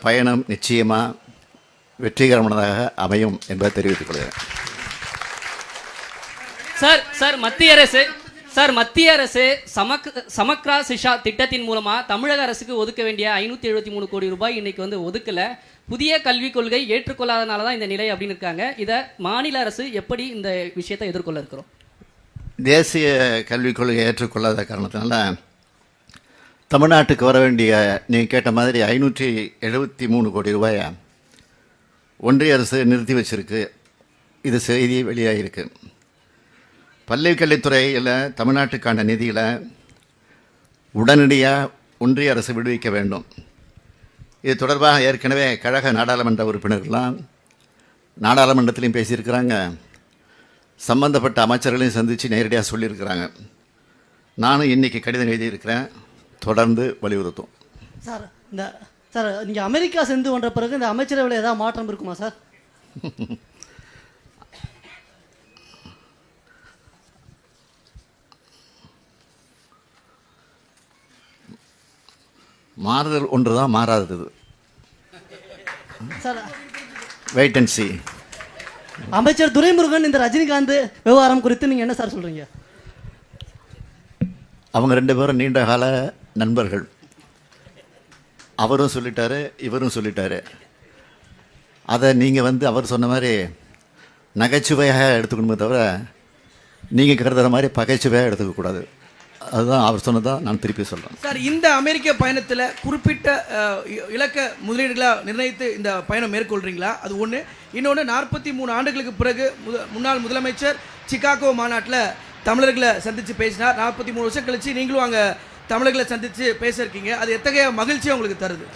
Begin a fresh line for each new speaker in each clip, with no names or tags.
பயணம் நிச்சயமாக வெற்றிகரமானதாக அமையும் என்பதை தெரிவித்துக் கொள்கிறேன்.
மத்திய அரசு சமக்ரா சிஷா திட்டத்தின் மூலமா தமிழக அரசுக்கு ஒதுக்க வேண்டிய 573 கோடி ரூபாய் இன்னைக்கு ஒதுக்கல. புதிய கல்விக் கொள்கை ஏற்றுக்கொள்ளாதனால தான் இந்த நிலை அப்படின்னு இருக்காங்க. இதை மாநில அரசு எப்படி இந்த விஷயத்தை எதிர்கொள்ள இருக்கிறோம்?
தேசிய கல்விக் கொள்கை ஏற்றுக்கொள்ளாத காரணத்தினால தமிழ்நாட்டுக்கு வர வேண்டிய நீங்கள் கேட்ட மாதிரி 573 கோடி ரூபாயை ஒன்றிய அரசு நிறுத்தி வச்சிருக்கு. இது செய்தி வெளியாகிருக்கு. பள்ளி கல்வித்துறையில் தமிழ்நாட்டுக்கான நிதியில் உடனடியாக ஒன்றிய அரசு விடுவிக்க வேண்டும். இது தொடர்பாக ஏற்கனவே கழக நாடாளுமன்ற உறுப்பினர்கள்லாம் நாடாளுமன்றத்திலையும் பேசியிருக்கிறாங்க, சம்பந்தப்பட்ட அமைச்சர்களையும் சந்தித்து நேரடியாக சொல்லியிருக்கிறாங்க. நானும் இன்றைக்கி கடிதம் எழுதியிருக்கிறேன். தொடர்ந்து வலியுறுத்தும்.
சார் நீங்கள் அமெரிக்கா சென்று வந்த பிறகு இந்த அமைச்சரவையில் ஏதாவது மாற்றம் இருக்குமா சார்?
மாறுதல் ஒன்று தான் மாறாதது.
Sir
wait and see.
அமைச்சர் துரைமுருகன் இந்த ரஜினிகாந்த் விவகாரம் குறித்து நீங்கள் என்ன சார் சொல்கிறீங்க?
அவங்க 2 பேரும் நீண்ட கால நண்பர்கள். அவரும் சொல்லிட்டாரு, இவரும் சொல்லிட்டாரு. அதை நீங்கள் அவர் சொன்ன மாதிரி நகைச்சுவையாக எடுத்துக்கணுமே தவிர நீங்கள் கருதுகிற மாதிரி பகைச்சுவையாக எடுத்துக்கக்கூடாது. அதுதான் அவர் சொன்னதான் நான் திருப்பி சொல்கிறேன்.
சார், இந்த அமெரிக்க பயணத்தில் குறிப்பிட்ட இலக்க முதலீடுகளாக நிர்ணயித்து இந்த பயணம் மேற்கொள்கிறீங்களா? அது ஒன்று. இன்னொன்று, 43 ஆண்டுகளுக்கு பிறகு முன்னாள் முதலமைச்சர் சிகாகோ மாநாட்டில் தமிழர்களை சந்தித்து பேசினார். 43 வருஷம் கழித்து நீங்களும் அங்கே தமிழர்களை சந்தித்து பேசியிருக்கீங்க. அது எத்தகைய மகிழ்ச்சியை உங்களுக்கு தருது?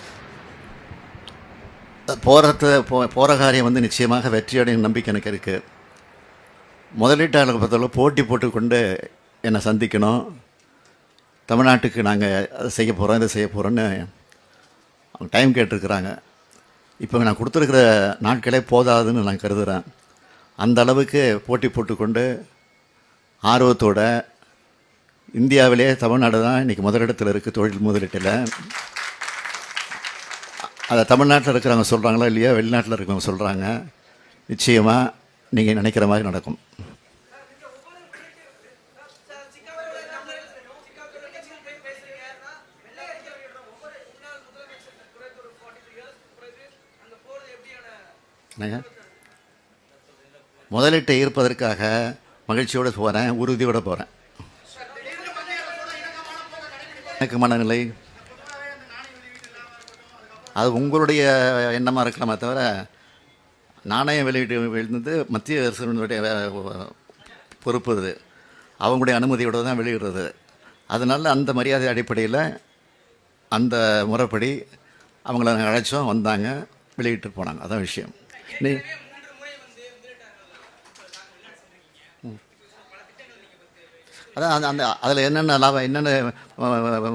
போகிற காரியம் நிச்சயமாக வெற்றியடையும் நம்பிக்கை எனக்கு இருக்குது. முதலீட்டாளர்கள் பொறுத்தவரை போட்டி போட்டுக்கொண்டு என்னை சந்திக்கணும், தமிழ்நாட்டுக்கு நாங்கள் அதை செய்ய போகிறோம், இதை செய்ய போகிறோன்னு அவங்க டைம் கேட்டிருக்கிறாங்க. இப்போ நான் கொடுத்துருக்கிற நாட்களே போதாதுன்னு நான் கருதுகிறேன். அந்த அளவுக்கு போட்டி போட்டுக்கொண்டு ஆர்வத்தோட இந்தியாவிலே தமிழ்நாடு தான் இன்றைக்கி முதலிடத்தில் இருக்குது தொழில் முதலீட்டில். அதை தமிழ்நாட்டில் இருக்கிறவங்க சொல்கிறாங்களா இல்லையா, வெளிநாட்டில் இருக்கிறவங்க சொல்கிறாங்க. நிச்சயமாக நீங்கள் நினைக்கிற மாதிரி நடக்கும். முதலீட்டை ஈர்ப்பதற்காக மகிழ்ச்சியோடு போகிறேன், உறுதியோடு போகிறேன். எனக்கு மனநிலை அது உங்களுடைய எண்ணமாக இருக்கலாமே தவிர நாணயம் வெளியிட்டு மத்திய அரசினுடைய பொறுப்பு. இது அவங்களுடைய அனுமதியோடு தான் வெளியிடுறது. அதனால் அந்த மரியாதை அடிப்படையில் அந்த முறைப்படி அவங்கள அழைச்சோம், வந்தாங்க, வெளியிட்டு போனாங்க. அதான் விஷயம். அதான் அந்த அதில் என்னென்ன லாபம், என்னென்ன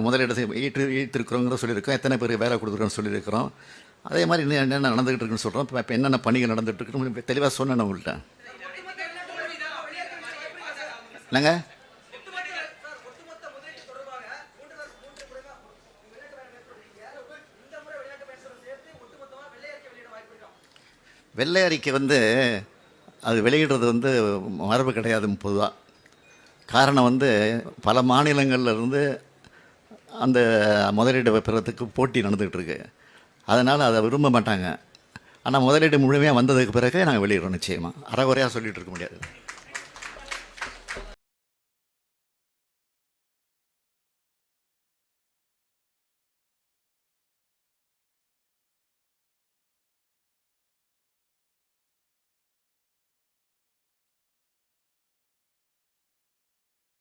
முதலீடு ஈட்டிருக்கிறோங்கிற சொல்லியிருக்கோம், எத்தனை பேருக்கு வேலை கொடுத்துருக்கோன்னு சொல்லியிருக்கிறோம். அதே மாதிரி இன்னும் என்னென்ன நடந்துகிட்டு இருக்குன்னு சொல்கிறோம். இப்போ என்னென்ன பணிகள் நடந்துகிட்டு இருக்குன்னு தெளிவாக சொன்னேன் உங்கள்கிட்ட. என்னங்க வெள்ளை அறிக்கை அது வெளியிடுறது மரபு கிடையாது பொதுவாக. காரணம் பல மாநிலங்கள்லேருந்து அந்த முதலீடு பெறத்துக்கு போட்டி நடந்துகிட்டு இருக்கு. அதனால் அதை விரும்ப மாட்டாங்க. ஆனால் முதலீடு முழுமையாக வந்ததுக்கு பிறகு நாங்கள் வெளியிடுறோம். நிச்சயமாக அறகுறையாக சொல்லிகிட்டு இருக்க முடியாது.